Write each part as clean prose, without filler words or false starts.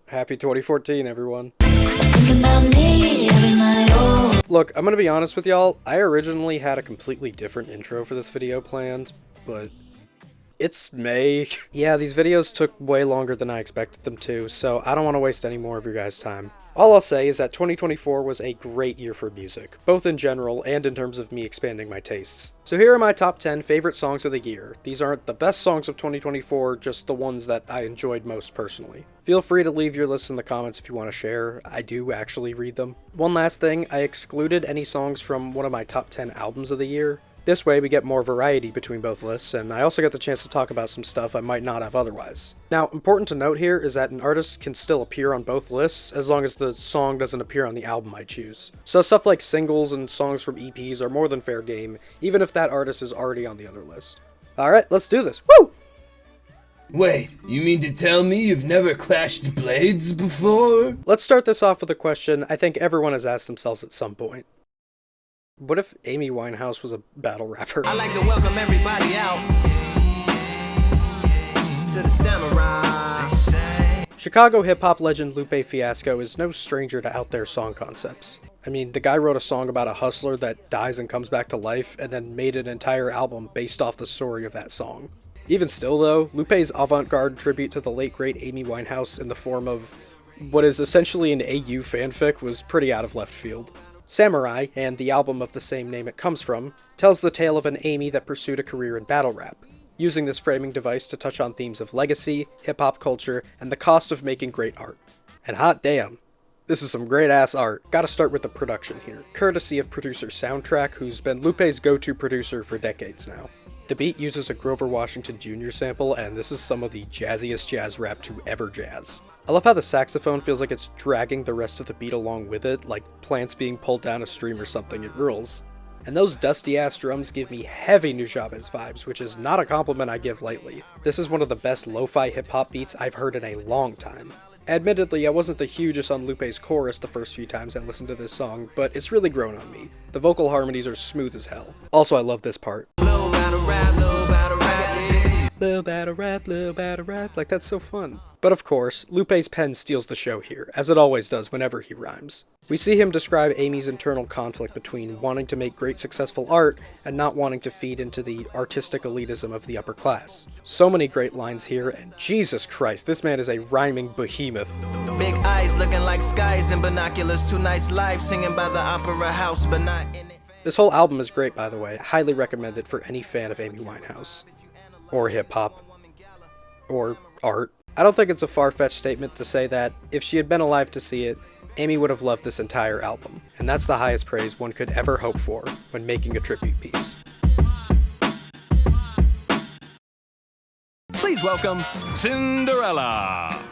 Happy 2014, everyone. Look, I'm gonna be honest with y'all, I originally had a completely different intro for this video planned, but it's May. Yeah, these videos took way longer than I expected them to, so I don't want to waste any more of your guys' time. All I'll say is that 2024 was a great year for music, both in general and in terms of me expanding my tastes. So here are my top 10 favorite songs of the year. These aren't the best songs of 2024, just the ones that I enjoyed most personally. Feel free to leave your list in the comments if you want to share. I do actually read them. One last thing, I excluded any songs from one of my top 10 albums of the year. This way we get more variety between both lists, and I also get the chance to talk about some stuff I might not have otherwise. Now, important to note here is that an artist can still appear on both lists as long as the song doesn't appear on the album I choose. So stuff like singles and songs from EPs are more than fair game, even if that artist is already on the other list. Alright, let's do this. Woo! Wait, you mean to tell me you've never clashed blades before? Let's start this off with a question I think everyone has asked themselves at some point. What if Amy Winehouse was a battle rapper? I like to welcome everybody out to the Samurai. Chicago hip-hop legend Lupe Fiasco is no stranger to out there song concepts. I mean, the guy wrote a song about a hustler that dies and comes back to life, and then made an entire album based off the story of that song. Even still though, Lupe's avant-garde tribute to the late great Amy Winehouse in the form of what is essentially an AU fanfic was pretty out of left field. Samurai, and the album of the same name it comes from, tells the tale of an Amy that pursued a career in battle rap, using this framing device to touch on themes of legacy, hip-hop culture, and the cost of making great art. And hot damn, this is some great-ass art. Gotta start with the production here, courtesy of producer Soundtrack, who's been Lupe's go-to producer for decades now. The beat uses a Grover Washington Jr. sample, and this is some of the jazziest jazz rap to ever jazz. I love how the saxophone feels like it's dragging the rest of the beat along with it, like plants being pulled down a stream or something. It rules. And those dusty-ass drums give me heavy Nujabes vibes, which is not a compliment I give lightly. This is one of the best lo-fi hip-hop beats I've heard in a long time. Admittedly, I wasn't the hugest on Lupe's chorus the first few times I listened to this song, but it's really grown on me. The vocal harmonies are smooth as hell. Also, I love this part. Lil' battle rap, like that's so fun. But of course, Lupe's pen steals the show here, as it always does whenever he rhymes. We see him describe Amy's internal conflict between wanting to make great successful art and not wanting to feed into the artistic elitism of the upper class. So many great lines here, and Jesus Christ, this man is a rhyming behemoth. Big eyes looking like skies and binoculars, two nights live singing by the opera house, but not in it. This whole album is great, by the way. I highly recommend it for any fan of Amy Winehouse. Or hip-hop. Or art. I don't think it's a far-fetched statement to say that, if she had been alive to see it, Amy would have loved this entire album. And that's the highest praise one could ever hope for when making a tribute piece. Please welcome Cinderella.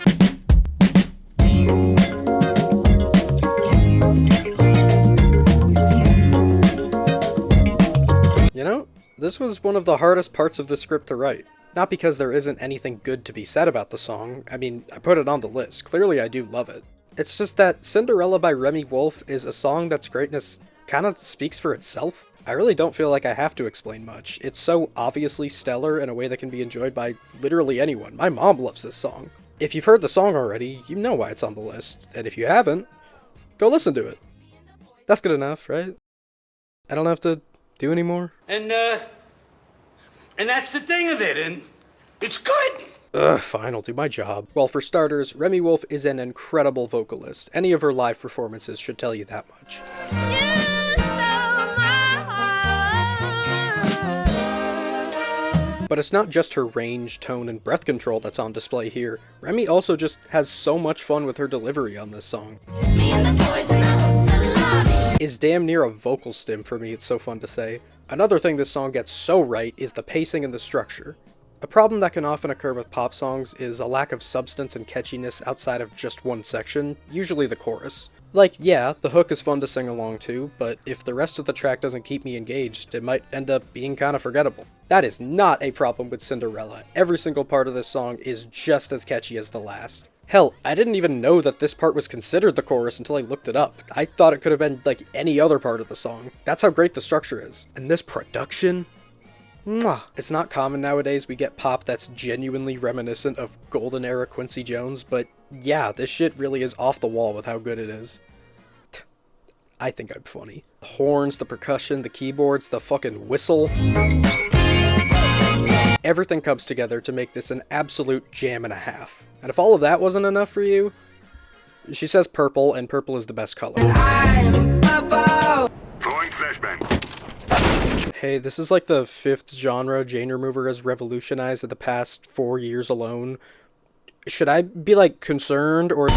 You know, this was one of the hardest parts of the script to write. Not because there isn't anything good to be said about the song, I mean, I put it on the list, clearly I do love it. It's just that Cinderella by Remy Wolf is a song that's greatness kinda speaks for itself. I really don't feel like I have to explain much. It's so obviously stellar in a way that can be enjoyed by literally anyone. My mom loves this song. If you've heard the song already, you know why it's on the list, and if you haven't, go listen to it. That's good enough, right? I don't have to do any more. And that's the thing of it, and it's good. Ugh, fine, I'll do my job. Well, for starters, Remy Wolf is an incredible vocalist. Any of her live performances should tell you that much. But it's not just her range, tone, and breath control that's on display here. Remy also just has so much fun with her delivery on this song. Is damn near a vocal stim for me, it's so fun to say. Another thing this song gets so right is the pacing and the structure. A problem that can often occur with pop songs is a lack of substance and catchiness outside of just one section, usually the chorus. Like, yeah, the hook is fun to sing along to, but if the rest of the track doesn't keep me engaged, it might end up being kinda forgettable. That is not a problem with Cinderella. Every single part of this song is just as catchy as the last. Hell, I didn't even know that this part was considered the chorus until I looked it up. I thought it could have been like any other part of the song. That's how great the structure is. And this production? Mwah. It's not common nowadays we get pop that's genuinely reminiscent of golden era Quincy Jones, but yeah, this shit really is off the wall with how good it is. I think I'm funny. The horns, the percussion, the keyboards, the fucking whistle. Everything comes together to make this an absolute jam and a half. And if all of that wasn't enough for you, she says purple, and purple is the best color. Hey, this is like the 5th genre Jane Remover has revolutionized in the past 4 years alone. Should I be, like, concerned, or...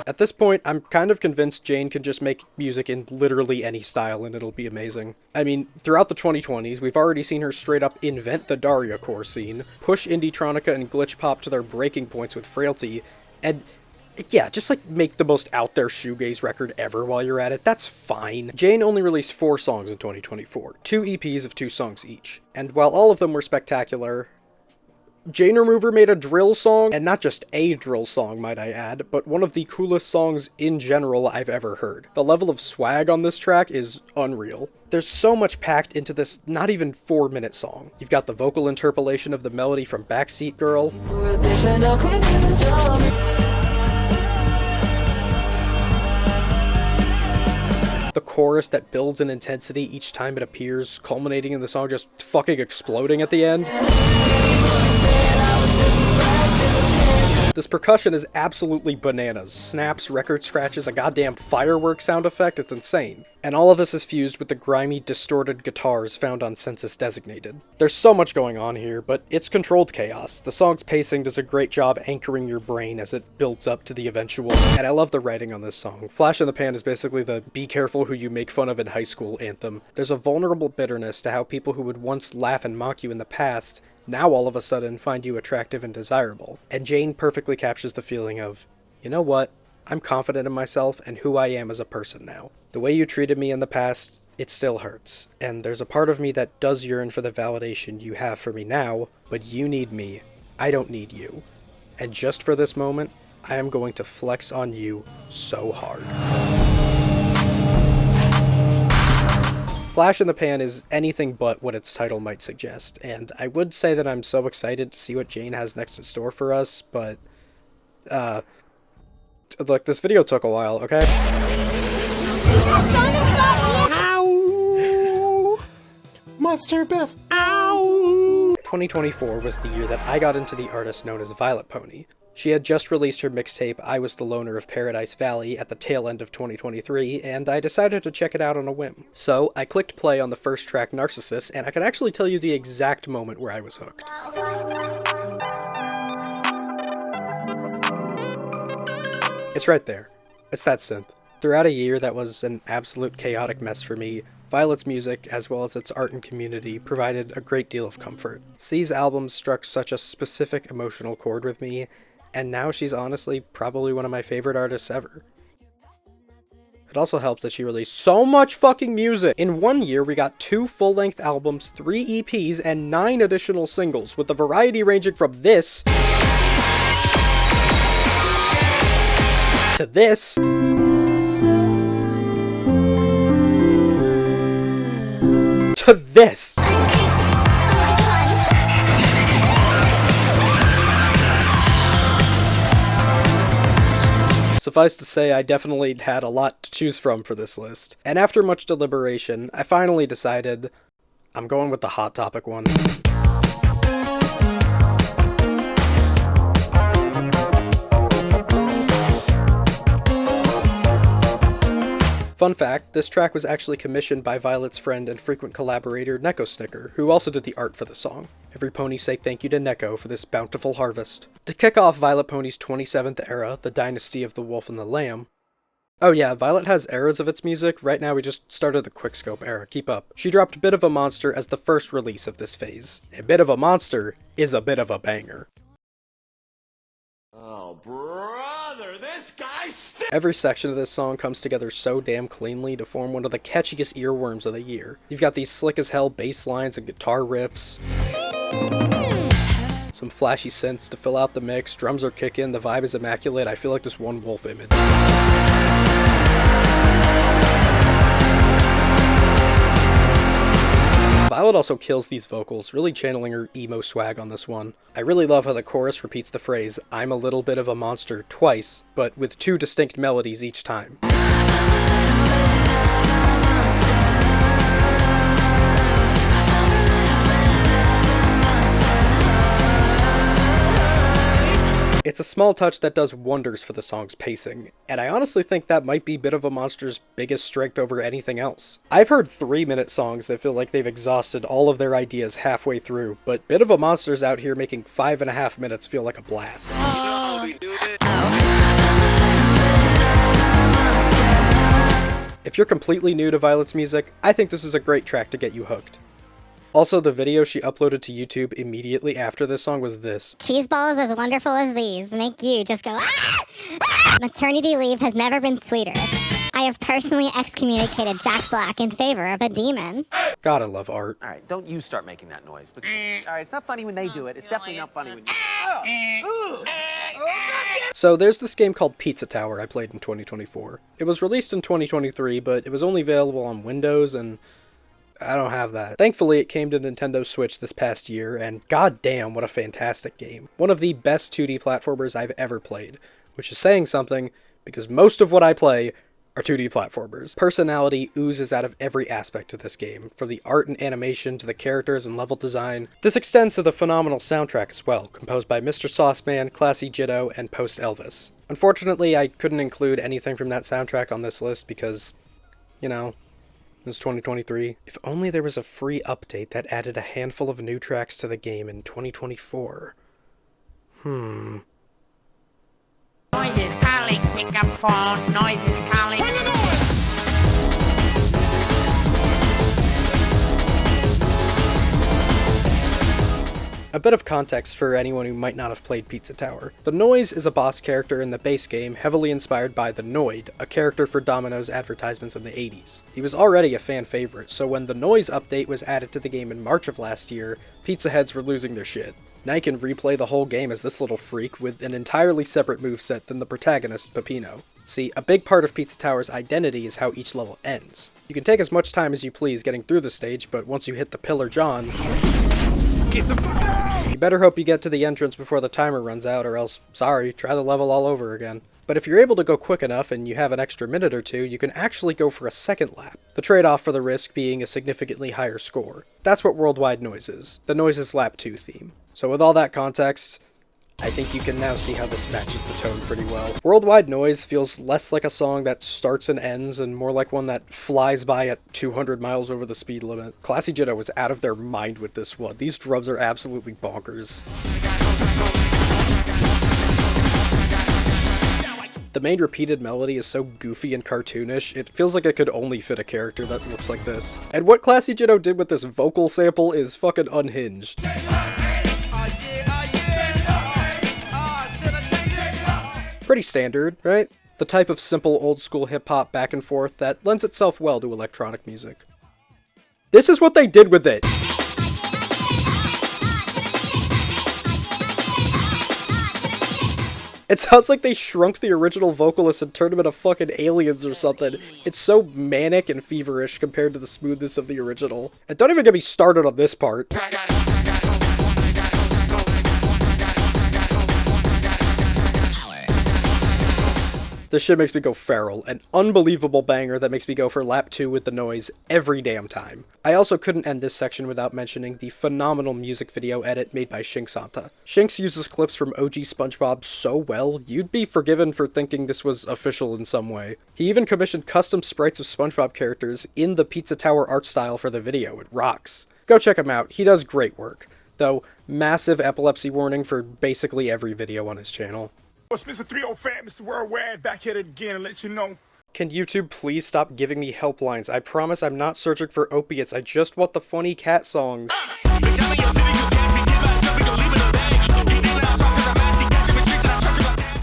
At this point, I'm kind of convinced Jane can just make music in literally any style and it'll be amazing. I mean, throughout the 2020s, we've already seen her straight up invent the Daria core scene, push indie-tronica and glitch pop to their breaking points with Frailty, and yeah, just like make the most out there shoegaze record ever while you're at it, that's fine. Jane only released 4 songs in 2024, 2 EPs of 2 songs each, and while all of them were spectacular, Jane Remover made a drill song, and not just a drill song, might I add, but one of the coolest songs in general I've ever heard. The level of swag on this track is unreal. There's so much packed into this not even 4-minute song. You've got the vocal interpolation of the melody from Backseat Girl, the chorus that builds in intensity each time it appears, culminating in the song just fucking exploding at the end. This percussion is absolutely bananas. Snaps, record scratches, a goddamn fireworks sound effect, it's insane. And all of this is fused with the grimy, distorted guitars found on Census Designated. There's so much going on here, but it's controlled chaos. The song's pacing does a great job anchoring your brain as it builds up to the eventual, and I love the writing on this song. Flash in the Pan is basically the be careful who you make fun of in high school anthem. There's a vulnerable bitterness to how people who would once laugh and mock you in the past now all of a sudden find you attractive and desirable. And Jane perfectly captures the feeling of, you know what, I'm confident in myself and who I am as a person now. The way you treated me in the past, it still hurts. And there's a part of me that does yearn for the validation you have for me now, but you need me, I don't need you. And just for this moment, I am going to flex on you so hard. Flash in the Pan is anything but what its title might suggest, and I would say that I'm so excited to see what Jane has next in store for us, but, look, this video took a while, okay? Ow! Monster Biff, ow! 2024 was the year that I got into the artist known as Violet Pony. She had just released her mixtape I Was the Loner of Paradise Valley at the tail end of 2023, and I decided to check it out on a whim. So I clicked play on the first track, Narcissus, and I can actually tell you the exact moment where I was hooked. It's right there. It's that synth. Throughout a year that was an absolute chaotic mess for me, Violet's music, as well as its art and community, provided a great deal of comfort. C's albums struck such a specific emotional chord with me, and now she's honestly probably one of my favorite artists ever. It also helped that she released so much fucking music! In 1 year, we got 2 full-length albums, 3 EPs, and 9 additional singles, with the variety ranging from this to this to this. Suffice to say, I definitely had a lot to choose from for this list. And after much deliberation, I finally decided I'm going with the Hot Topic one. Fun fact, this track was actually commissioned by Violet's friend and frequent collaborator Neko Snicker, who also did the art for the song. Every pony say thank you to Neko for this bountiful harvest. To kick off Violet Pony's 27th era, the Dynasty of the Wolf and the Lamb. Oh yeah, Violet has eras of its music, right now we just started the Quickscope era, keep up. She dropped Bit of a Monster as the first release of this phase. A Bit of a Monster is a bit of a banger. Oh, brother, this guy's still. Every section of this song comes together so damn cleanly to form one of the catchiest earworms of the year. You've got these slick as hell bass lines and guitar riffs, some flashy synths to fill out the mix, drums are kicking, the vibe is immaculate, I feel like this one wolf image. Violet also kills these vocals, really channeling her emo swag on this one. I really love how the chorus repeats the phrase, "I'm a little bit of a monster," twice, but with two distinct melodies each time. It's a small touch that does wonders for the song's pacing, and I honestly think that might be Bit of a Monster's biggest strength over anything else. I've heard 3-minute songs that feel like they've exhausted all of their ideas halfway through, but Bit of a Monster's out here making 5.5 minutes feel like a blast. If you're completely new to Violet's music, I think this is a great track to get you hooked. Also, the video she uploaded to YouTube immediately after this song was this. Cheese balls as wonderful as these make you just go, ah! Ah! Maternity leave has never been sweeter. I have personally excommunicated Jack Black in favor of a demon. Gotta love art. All right, don't you start making that noise. But, all right, it's not funny when they do it. It's definitely not funny when you... So there's this game called Pizza Tower I played in 2024. It was released in 2023, but it was only available on Windows, and I don't have that. Thankfully, it came to Nintendo Switch this past year, and goddamn, what a fantastic game. One of the best 2D platformers I've ever played, which is saying something, because most of what I play are 2D platformers. Personality oozes out of every aspect of this game, from the art and animation to the characters and level design. This extends to the phenomenal soundtrack as well, composed by Mr. Sauceman, Classy Jitto, and Post Elvis. Unfortunately, I couldn't include anything from that soundtrack on this list because, you know, it's 2023. If only there was a free update that added a handful of new tracks to the game in 2024. Noises, Carly, pick up phone. Noises, Carly. A bit of context for anyone who might not have played Pizza Tower. The Noise is a boss character in the base game heavily inspired by the Noid, a character for Domino's advertisements in the 80s. He was already a fan favorite, so when the Noise update was added to the game in March of last year, pizza heads were losing their shit. Now you can replay the whole game as this little freak with an entirely separate moveset than the protagonist, Peppino. See, a big part of Pizza Tower's identity is how each level ends. You can take as much time as you please getting through the stage, but once you hit the Pillar John, you better hope you get to the entrance before the timer runs out, or else, sorry, try the level all over again. But if you're able to go quick enough and you have an extra minute or two, you can actually go for a second lap, the trade-off for the risk being a significantly higher score. That's what Worldwide Noise is, the Noises Lap 2 theme. So with all that context, I think you can now see how this matches the tone pretty well. Worldwide Noise feels less like a song that starts and ends and more like one that flies by at 200 miles over the speed limit. Classy Jitto was out of their mind with this one. These drums are absolutely bonkers. The main repeated melody is so goofy and cartoonish, it feels like it could only fit a character that looks like this. And what Classy Jitto did with this vocal sample is fucking unhinged. Pretty standard, right? The type of simple old-school hip-hop back and forth that lends itself well to electronic music. This is what they did with it! It sounds like they shrunk the original vocalist and turned him into fucking aliens or something. It's so manic and feverish compared to the smoothness of the original. And don't even get me started on this part. This shit makes me go feral, an unbelievable banger that makes me go for lap 2 with the Noise every damn time. I also couldn't end this section without mentioning the phenomenal music video edit made by Shinksanta. Shinks uses clips from OG SpongeBob so well, you'd be forgiven for thinking this was official in some way. He even commissioned custom sprites of SpongeBob characters in the Pizza Tower art style for the video. It rocks. Go check him out, he does great work. Though, massive epilepsy warning for basically every video on his channel. It's Mr. 305, Mr. Worldwide, back at it again and let you know. Can YouTube please stop giving me helplines? I promise I'm not searching for opiates, I just want the funny cat songs.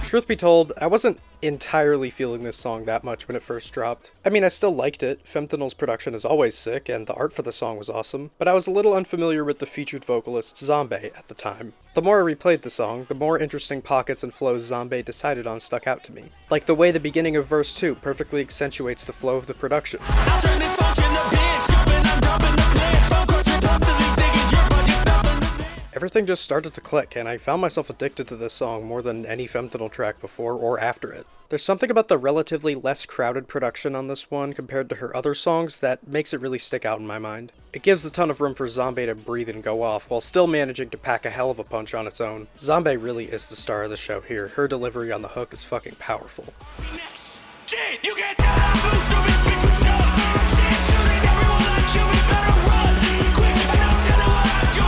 Truth be told, I wasn't entirely feeling this song that much when it first dropped. I mean, I still liked it, Femthanol's production is always sick, and the art for the song was awesome, but I was a little unfamiliar with the featured vocalist, Zombie, at the time. The more I replayed the song, the more interesting pockets and flows Zombie decided on stuck out to me. Like the way the beginning of verse 2 perfectly accentuates the flow of the production. Everything just started to click, and I found myself addicted to this song more than any fentanyl track before or after it. There's something about the relatively less crowded production on this one compared to her other songs that makes it really stick out in my mind. It gives a ton of room for Zombie to breathe and go off, while still managing to pack a hell of a punch on its own. Zombie really is the star of the show here. Her delivery on the hook is fucking powerful. Next. Shit, you can't tell I'm who's stupid, bitch, with dope. Shit, shooting everyone like you, we better run. Quick, I don't tell them what I'm doing.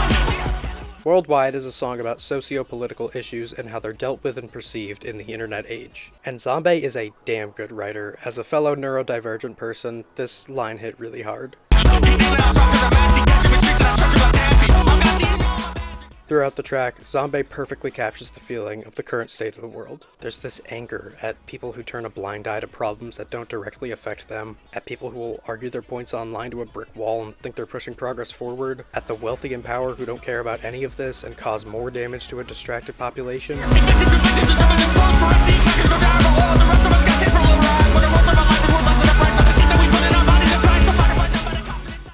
Worldwide is a song about socio-political issues and how they're dealt with and perceived in the internet age. And Zombie is a damn good writer. As a fellow neurodivergent person, this line hit really hard. Throughout the track, Zombie perfectly captures the feeling of the current state of the world. There's this anger at people who turn a blind eye to problems that don't directly affect them, at people who will argue their points online to a brick wall and think they're pushing progress forward, at the wealthy in power who don't care about any of this and cause more damage to a distracted population.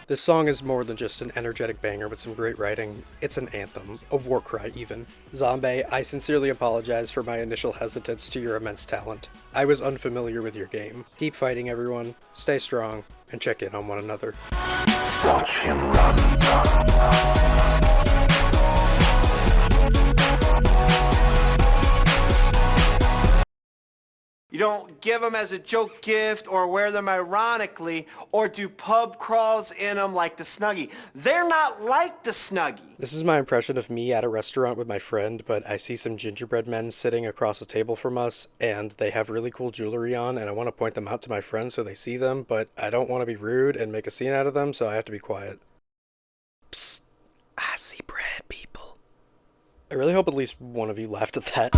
This song is more than just an energetic banger with some great writing. It's an anthem, a war cry even. Zombie, I sincerely apologize for my initial hesitance to your immense talent. I was unfamiliar with your game. Keep fighting, everyone, stay strong, and check in on one another. Watch him run. You don't give them as a joke gift or wear them ironically or do pub crawls in them like the Snuggie. They're not like the Snuggie. This is my impression of me at a restaurant with my friend, but I see some gingerbread men sitting across the table from us, and they have really cool jewelry on, and I want to point them out to my friends so they see them, but I don't want to be rude and make a scene out of them, so I have to be quiet. Psst, I see bread, people. I really hope at least one of you laughed at that.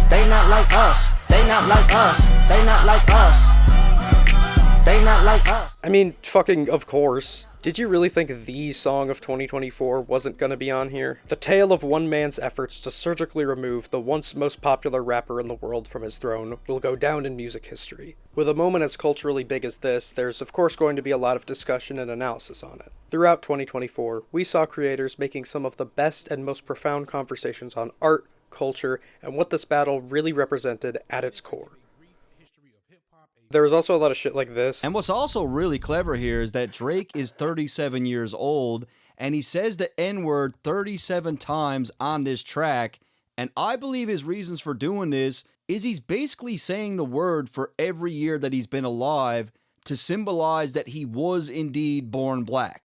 They not like us. They not like us. They not like us. They not like us. I mean, fucking of course. Did you really think the song of 2024 wasn't gonna be on here? The tale of one man's efforts to surgically remove the once most popular rapper in the world from his throne will go down in music history. With a moment as culturally big as this, there's of course going to be a lot of discussion and analysis on it. Throughout 2024, we saw creators making some of the best and most profound conversations on art, culture, and what this battle really represented at its core. There was also a lot of shit like this. And what's also really clever here is that Drake is 37 years old, and he says the N-word 37 times on this track, and I believe his reasons for doing this is he's basically saying the word for every year that he's been alive to symbolize that he was indeed born black.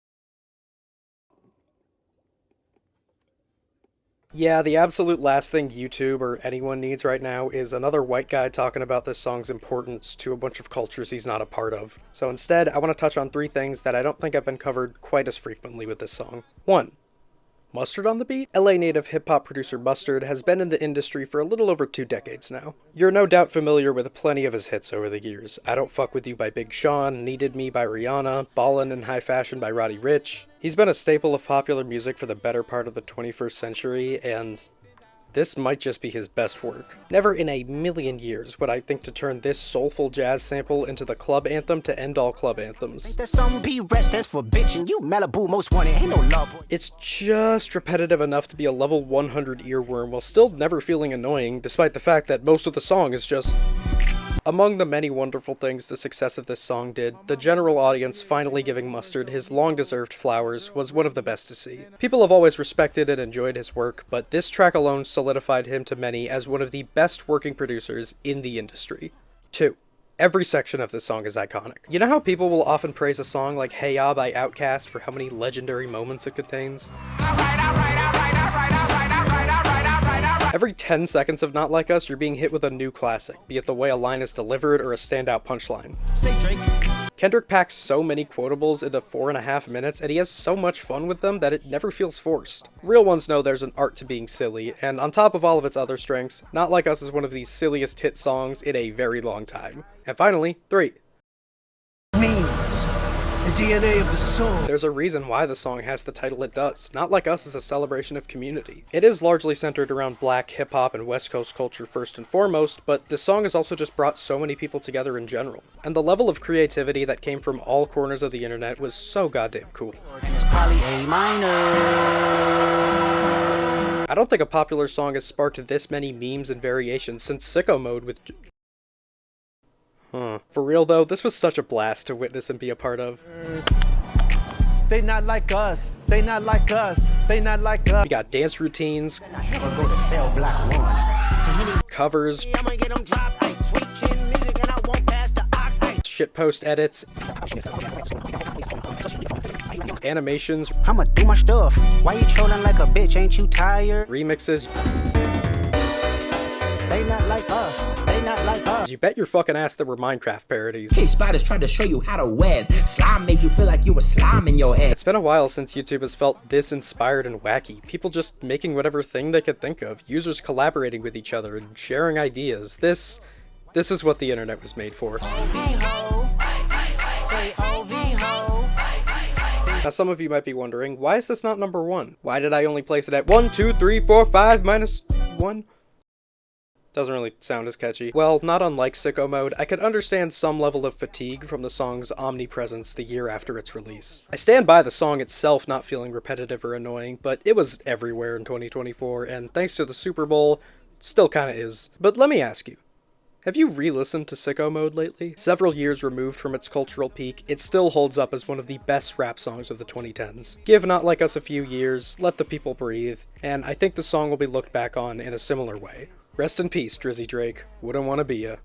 Yeah, the absolute last thing YouTube or anyone needs right now is another white guy talking about this song's importance to a bunch of cultures he's not a part of. So instead, I want to touch on 3 things that I don't think have been covered quite as frequently with this song. 1. Mustard on the beat? LA native hip-hop producer Mustard has been in the industry for a little over 2 decades now. You're no doubt familiar with plenty of his hits over the years. I Don't Fuck With You by Big Sean, Needed Me by Rihanna, Ballin' in High Fashion by Roddy Ricch. He's been a staple of popular music for the better part of the 21st century, and this might just be his best work. Never in a million years would I think to turn this soulful jazz sample into the club anthem to end all club anthems. It's just repetitive enough to be a level 100 earworm while still never feeling annoying, despite the fact that most of the song is just... Among the many wonderful things the success of this song did, the general audience finally giving Mustard his long-deserved flowers was one of the best to see. People have always respected and enjoyed his work, but this track alone solidified him to many as one of the best working producers in the industry. 2. Every section of this song is iconic. You know how people will often praise a song like Hey Ya by Outkast for how many legendary moments it contains? Every 10 seconds of Not Like Us, you're being hit with a new classic, be it the way a line is delivered or a standout punchline. Kendrick packs so many quotables into 4.5 minutes, and he has so much fun with them that it never feels forced. Real ones know there's an art to being silly, and on top of all of its other strengths, Not Like Us is one of the silliest hit songs in a very long time. And finally, 3. The DNA of the song. There's a reason why the song has the title it does. Not Like Us is a celebration of community. It is largely centered around black hip-hop and West Coast culture first and foremost, but this song has also just brought so many people together in general. And the level of creativity that came from all corners of the internet was so goddamn cool. It's probably A minor. I don't think a popular song has sparked this many memes and variations since Sicko Mode with... For real though, this was such a blast to witness and be a part of. They not like us. They not like us. They not like us. We got dance routines, covers, shitpost edits, animations, I'ma do my stuff. Why you trolling like a bitch? Ain't you tired? remixes. They not like us. They not like us. You bet your fucking ass there were Minecraft parodies. Hey, Spiders tried to show you how to web. Slime made you feel like you were slime in your head. It's been a while since YouTube has felt this inspired and wacky. People just making whatever thing they could think of. Users collaborating with each other and sharing ideas. This is what the internet was made for. Now some of you might be wondering, why is this not number 1? Why did I only place it at 1, 2, 3, 4, 5, minus 1? Doesn't really sound as catchy. Well, not unlike Sicko Mode, I could understand some level of fatigue from the song's omnipresence the year after its release. I stand by the song itself not feeling repetitive or annoying, but it was everywhere in 2024, and thanks to the Super Bowl, still kinda is. But let me ask you, have you re-listened to Sicko Mode lately? Several years removed from its cultural peak, it still holds up as one of the best rap songs of the 2010s. Give Not Like Us a few years, let the people breathe, and I think the song will be looked back on in a similar way. Rest in peace, Drizzy Drake. Wouldn't wanna be ya.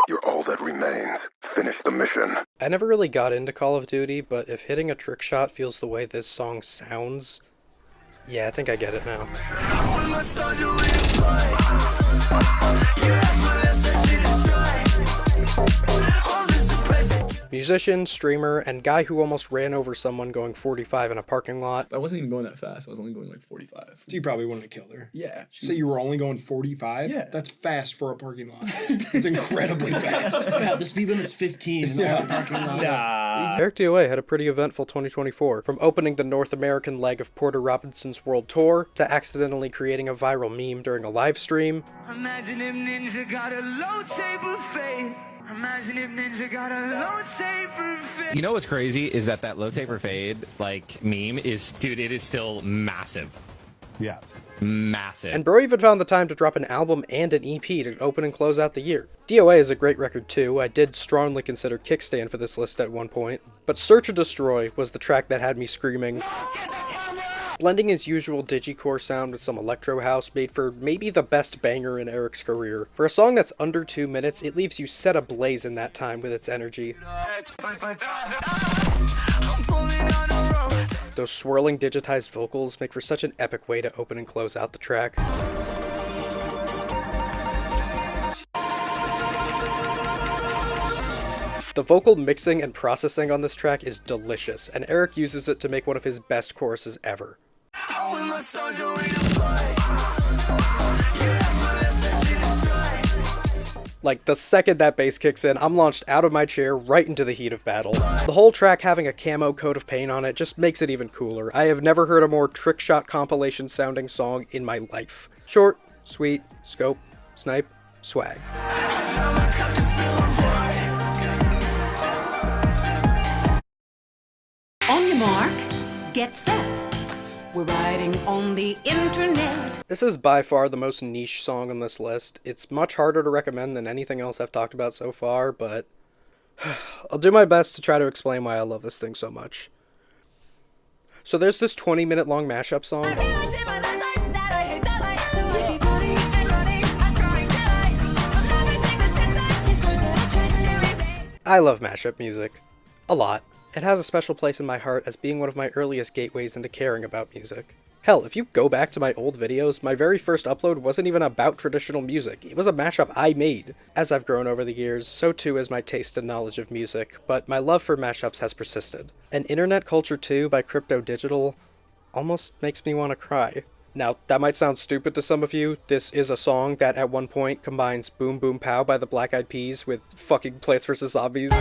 You're all that remains. Finish the mission. I never really got into Call of Duty, but if hitting a trick shot feels the way this song sounds, yeah, I think I get it now. Musician, streamer, and guy who almost ran over someone going 45 in a parking lot. I wasn't even going that fast. I was only going like 45. So you probably wouldn't have killed her. Yeah. So you were only going 45? Yeah. That's fast for a parking lot. It's incredibly fast. Yeah, the speed limit's 15 in all the parking lots. Eric DOA had a pretty eventful 2024, from opening the North American leg of Porter Robinson's world tour, to accidentally creating a viral meme during a live stream. Imagine if Ninja got a low table fade. Imagine if Ninja got a low taper fade. You know what's crazy is that low taper fade like meme is, dude, it is still massive. Yeah. Massive. And bro even found the time to drop an album and an EP to open and close out the year. DOA is a great record too. I did strongly consider Kickstand for this list at one point, but Search or Destroy was the track that had me screaming. Blending his usual digicore sound with some electro house made for maybe the best banger in Eric's career. For a song that's under 2 minutes, it leaves you set ablaze in that time with its energy. Those swirling digitized vocals make for such an epic way to open and close out the track. The vocal mixing and processing on this track is delicious, and Eric uses it to make one of his best choruses ever. Like, the second that bass kicks in, I'm launched out of my chair right into the heat of battle. The whole track having a camo coat of paint on it just makes it even cooler. I have never heard a more trickshot compilation sounding song in my life. Short, sweet, scope, snipe, swag. On your mark, get set. We're riding on the internet. This is by far the most niche song on this list. It's much harder to recommend than anything else I've talked about so far, but I'll do my best to try to explain why I love this thing so much. So there's this 20-minute long mashup song. I love mashup music. A lot. It has a special place in my heart as being one of my earliest gateways into caring about music. Hell, if you go back to my old videos, my very first upload wasn't even about traditional music. It was a mashup I made. As I've grown over the years, so too has my taste and knowledge of music, but my love for mashups has persisted. And Internet Culture 2 by Crypto Digital almost makes me want to cry. Now, that might sound stupid to some of you. This is a song that at one point combines Boom Boom Pow by the Black Eyed Peas with fucking Plants vs. Zombies.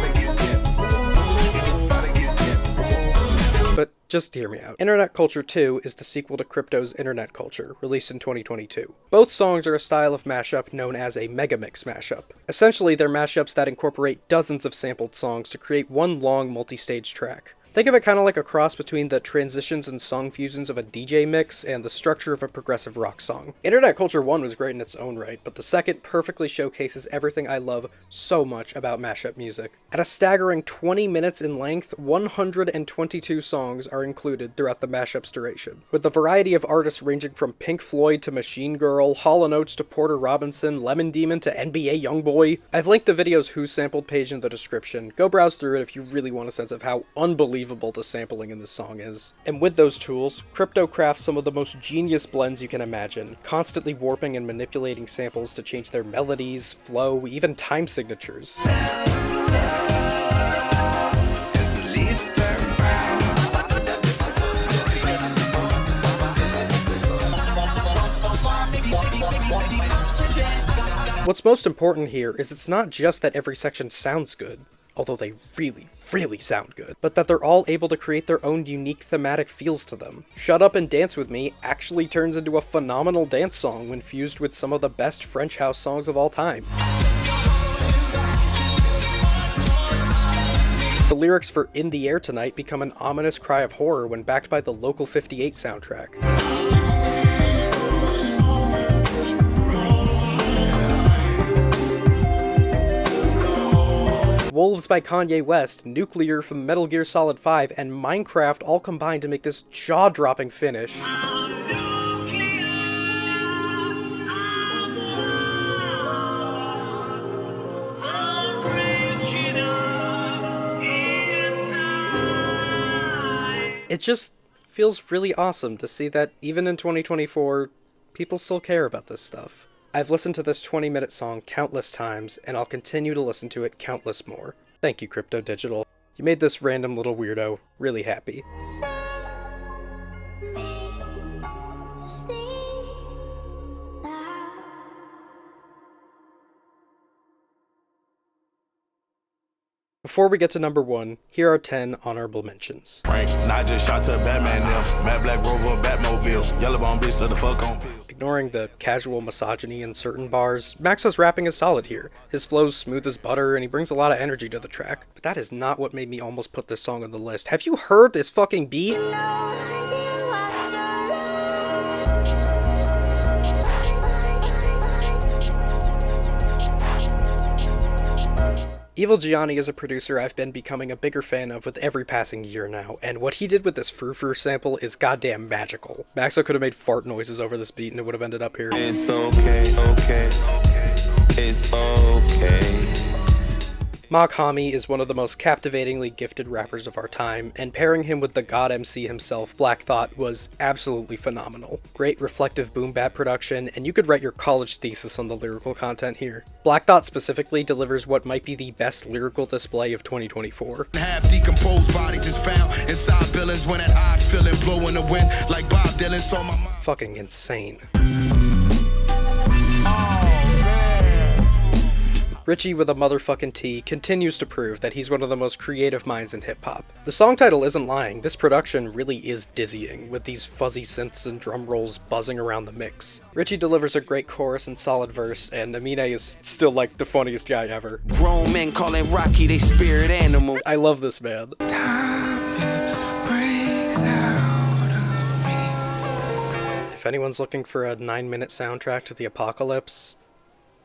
But just hear me out. Internet Culture 2 is the sequel to Crypto's Internet Culture, released in 2022. Both songs are a style of mashup known as a megamix mashup. Essentially, they're mashups that incorporate dozens of sampled songs to create one long multi-stage track. Think of it kind of like a cross between the transitions and song fusions of a DJ mix and the structure of a progressive rock song. Internet Culture 1 was great in its own right, but the second perfectly showcases everything I love so much about mashup music. At a staggering 20 minutes in length, 122 songs are included throughout the mashup's duration, with the variety of artists ranging from Pink Floyd to Machine Girl, Hall & Oates to Porter Robinson, Lemon Demon to NBA Youngboy. I've linked the video's WhoSampled page in the description. Go browse through it if you really want a sense of how unbelievable the sampling in this song is. And with those tools, Crypto crafts some of the most genius blends you can imagine, constantly warping and manipulating samples to change their melodies, flow, even time signatures. What's most important here is it's not just that every section sounds good, although they really sound good, but that they're all able to create their own unique thematic feels to them. Shut Up and Dance With Me actually turns into a phenomenal dance song when fused with some of the best French house songs of all time. The lyrics for In the Air Tonight become an ominous cry of horror when backed by the Local 58 soundtrack. Wolves by Kanye West, Nuclear from Metal Gear Solid 5, and Minecraft all combine to make this jaw-dropping finish. It just feels really awesome to see that even in 2024, people still care about this stuff. I've listened to this 20-minute song countless times, and I'll continue to listen to it countless more. Thank you, Crypto Digital. You made this random little weirdo really happy. Before we get to number 1, here are 10 honorable mentions. Ignoring the casual misogyny in certain bars, Maxo's rapping is solid here. His flow's smooth as butter and he brings a lot of energy to the track. But that is not what made me almost put this song on the list. Have you heard this fucking beat? Evil Gianni is a producer I've been becoming a bigger fan of with every passing year now, and what he did with this Frou Frou sample is goddamn magical. Maxo could have made fart noises over this beat and it would have ended up here. It's okay, it's okay. Mock Hami is one of the most captivatingly gifted rappers of our time, and pairing him with the god MC himself, Black Thought, was absolutely phenomenal. Great reflective boom bap production, and you could write your college thesis on the lyrical content here. Black Thought specifically delivers what might be the best lyrical display of 2024. Half decomposed bodies is found inside buildings when that odd feeling blowing the wind like Bob Dylan saw my mind. Fucking insane. Richie with a motherfucking T continues to prove that he's one of the most creative minds in hip-hop. The song title isn't lying, this production really is dizzying, with these fuzzy synths and drum rolls buzzing around the mix. Richie delivers a great chorus and solid verse, and Amine is still like the funniest guy ever. Grown men calling Rocky they spirit animal. I love this man. If anyone's looking for a 9-minute soundtrack to the apocalypse,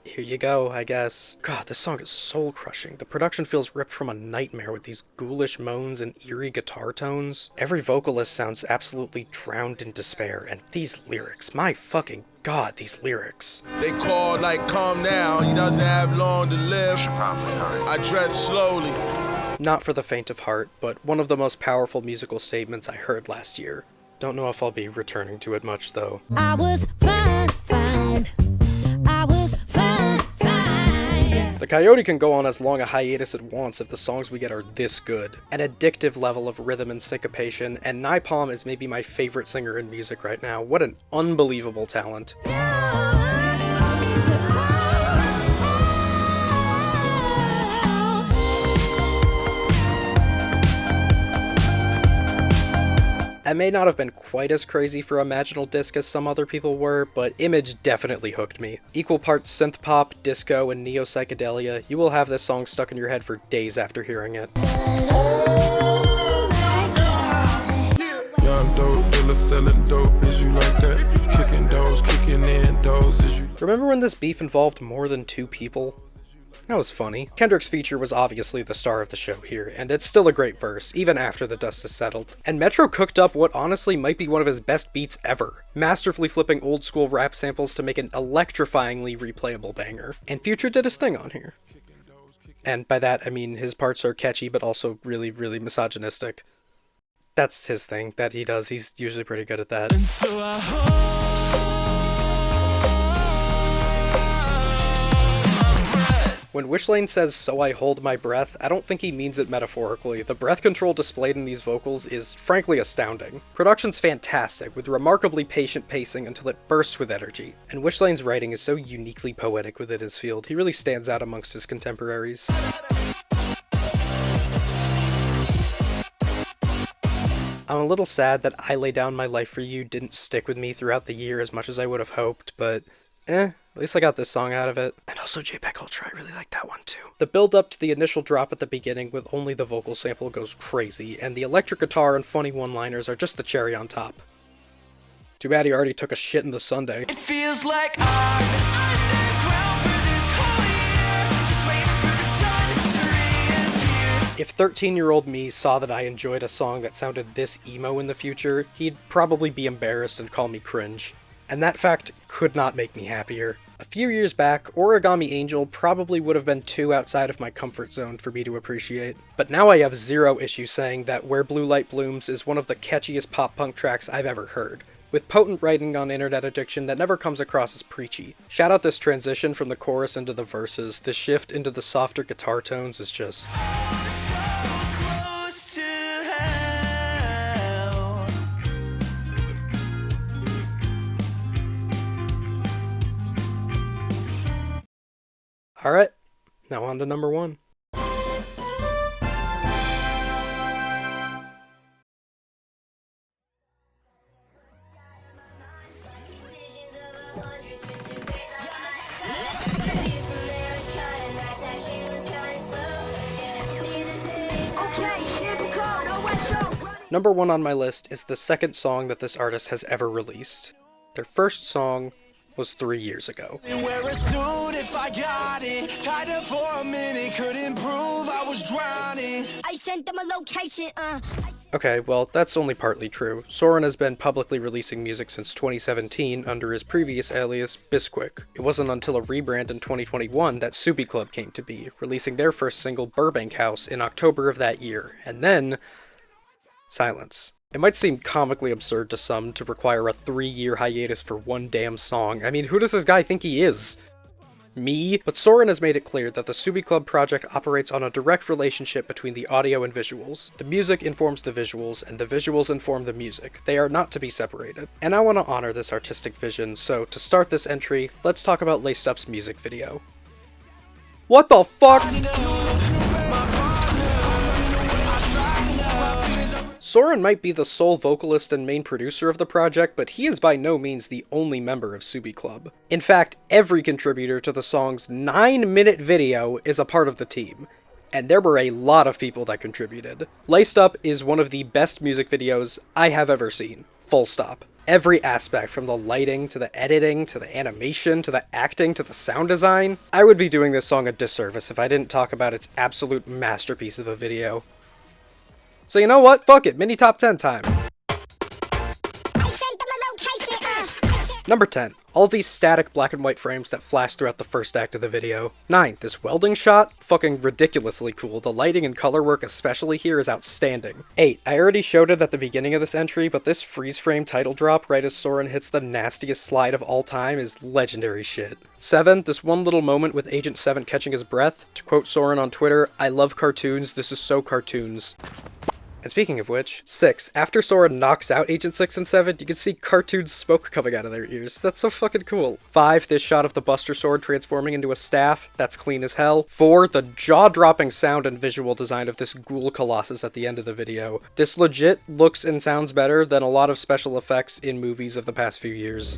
here you go, I guess. God, this song is soul-crushing. The production feels ripped from a nightmare with these ghoulish moans and eerie guitar tones. Every vocalist sounds absolutely drowned in despair, and these lyrics, my fucking god, these lyrics. They call like calm down, he doesn't have long to live. I dress slowly. Not for the faint of heart, but one of the most powerful musical statements I heard last year. Don't know if I'll be returning to it much, though. I was fine. I was fine. The Coyote can go on as long a hiatus it wants if the songs we get are this good. An addictive level of rhythm and syncopation, and Napalm is maybe my favorite singer in music right now. What an unbelievable talent. I may not have been quite as crazy for Imaginal Disc as some other people were, but Image definitely hooked me. Equal parts synth pop, disco, and neo-psychedelia, you will have this song stuck in your head for days after hearing it. time dope dealer selling dope. Is you like that? Kicking doors, kicking in doors. Is you Remember when this beef involved more than 2 people? That was funny. Kendrick's feature was obviously the star of the show here, and it's still a great verse, even after the dust has settled. And Metro cooked up what honestly might be one of his best beats ever, masterfully flipping old school rap samples to make an electrifyingly replayable banger. And Future did his thing on here. And by that I mean his parts are catchy but also really, really misogynistic. That's his thing that he does, he's usually pretty good at that. When Wishlane says, "so I hold my breath," I don't think he means it metaphorically. The breath control displayed in these vocals is frankly astounding. Production's fantastic, with remarkably patient pacing until it bursts with energy, and Wishlane's writing is so uniquely poetic within his field, he really stands out amongst his contemporaries. I'm a little sad that "I Lay Down My Life For You" didn't stick with me throughout the year as much as I would have hoped, but at least I got this song out of it. And also JPEG Ultra, I really like that one too. The build up to the initial drop at the beginning with only the vocal sample goes crazy, and the electric guitar and funny one-liners are just the cherry on top. Too bad he already took a shit in the Sunday. It feels like I've been underground for this whole year, just waiting for the sun to reappear. If 13-year-old me saw that I enjoyed a song that sounded this emo in the future, he'd probably be embarrassed and call me cringe. And that fact could not make me happier. A few years back, Origami Angel probably would have been too outside of my comfort zone for me to appreciate. But now I have zero issue saying that Where Blue Light Blooms is one of the catchiest pop-punk tracks I've ever heard, with potent writing on internet addiction that never comes across as preachy. Shout out this transition from the chorus into the verses, this shift into the softer guitar tones is just... Alright, now on to number 1. Number 1 on my list is the second song that this artist has ever released. Their first song was 3 years ago. Wear a suit if I got it. Tied up for a minute, couldn't prove I was drowning. I sent them a location, Okay, well, that's only partly true. Soren has been publicly releasing music since 2017 under his previous alias, Bisquick. It wasn't until a rebrand in 2021 that Subi Club came to be, releasing their first single, Burbank House, in October of that year, and then... silence. It might seem comically absurd to some to require a 3-year hiatus for one damn song. I mean, who does this guy think he is? Me? But Soren has made it clear that the Subi Club project operates on a direct relationship between the audio and visuals. The music informs the visuals, and the visuals inform the music. They are not to be separated. And I want to honor this artistic vision, so to start this entry, let's talk about Laced Up's music video. What the fuck?! Soren might be the sole vocalist and main producer of the project, but he is by no means the only member of Subi Club. In fact, every contributor to the song's 9-minute video is a part of the team, and there were a lot of people that contributed. Laced Up is one of the best music videos I have ever seen. Full stop. Every aspect, from the lighting, to the editing, to the animation, to the acting, to the sound design. I would be doing this song a disservice if I didn't talk about its absolute masterpiece of a video. So you know what? Fuck it. Mini top 10 time. Number 10. All these static black and white frames that flash throughout the first act of the video. 9. This welding shot? Fucking ridiculously cool. The lighting and color work especially here is outstanding. 8. I already showed it at the beginning of this entry, but this freeze frame title drop right as Soren hits the nastiest slide of all time is legendary shit. 7. This one little moment with Agent 7 catching his breath. To quote Soren on Twitter, "I love cartoons, this is so cartoons." And speaking of which, 6. After Sora knocks out Agent 6 and 7, you can see cartoon smoke coming out of their ears. That's so fucking cool. 5. This shot of the Buster Sword transforming into a staff. That's clean as hell. 4. The jaw-dropping sound and visual design of this ghoul colossus at the end of the video. This legit looks and sounds better than a lot of special effects in movies of the past few years.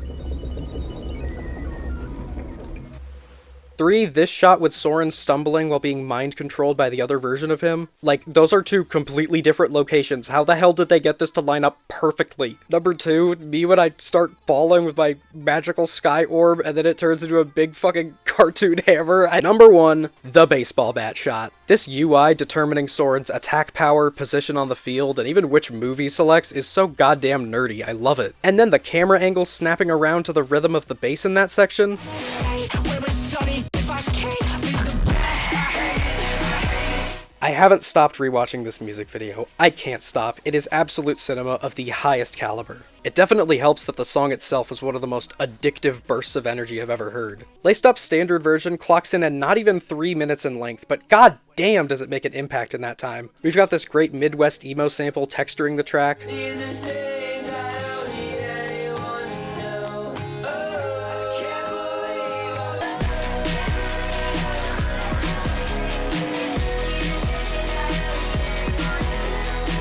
3, this shot with Soren stumbling while being mind-controlled by the other version of him. Like, those are two completely different locations. How the hell did they get this to line up perfectly? Number 2, me when I start falling with my magical sky orb and then it turns into a big fucking cartoon hammer. And number 1, the baseball bat shot. This UI determining Soren's attack power, position on the field, and even which move he selects is so goddamn nerdy. I love it. And then the camera angles snapping around to the rhythm of the bass in that section. I haven't stopped rewatching this music video. I can't stop. It is absolute cinema of the highest caliber. It definitely helps that the song itself is one of the most addictive bursts of energy I've ever heard. Laced Up's standard version clocks in at not even 3 minutes in length, but god damn does it make an impact in that time. We've got this great Midwest emo sample texturing the track.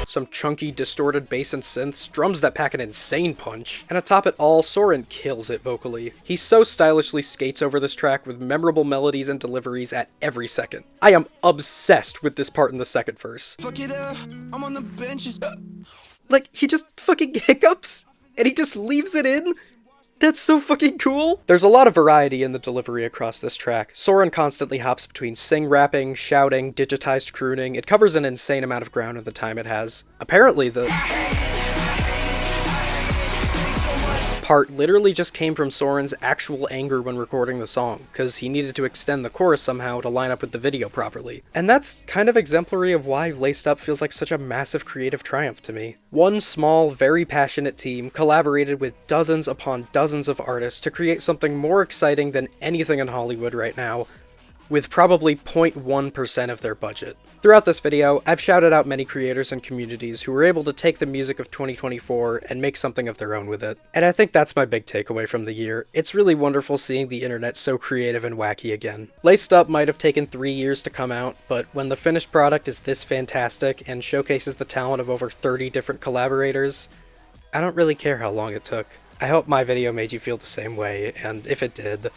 Some chunky, distorted bass and synths, drums that pack an insane punch, and atop it all, Soren kills it vocally. He so stylishly skates over this track with memorable melodies and deliveries at every second. I am obsessed with this part in the second verse. Fuck it up, I'm on the benches. Like, he just fucking hiccups, and he just leaves it in? That's so fucking cool! There's a lot of variety in the delivery across this track. Soren constantly hops between sing-rapping, shouting, digitized crooning. It covers an insane amount of ground in the time it has. Apparently the part literally just came from Soren's actual anger when recording the song, because he needed to extend the chorus somehow to line up with the video properly. And that's kind of exemplary of why Laced Up feels like such a massive creative triumph to me. One small, very passionate team collaborated with dozens upon dozens of artists to create something more exciting than anything in Hollywood right now, with probably 0.1% of their budget. Throughout this video, I've shouted out many creators and communities who were able to take the music of 2024 and make something of their own with it. And I think that's my big takeaway from the year. It's really wonderful seeing the internet so creative and wacky again. Laced Up might have taken 3 years to come out, but when the finished product is this fantastic and showcases the talent of over 30 different collaborators, I don't really care how long it took. I hope my video made you feel the same way, and if it did,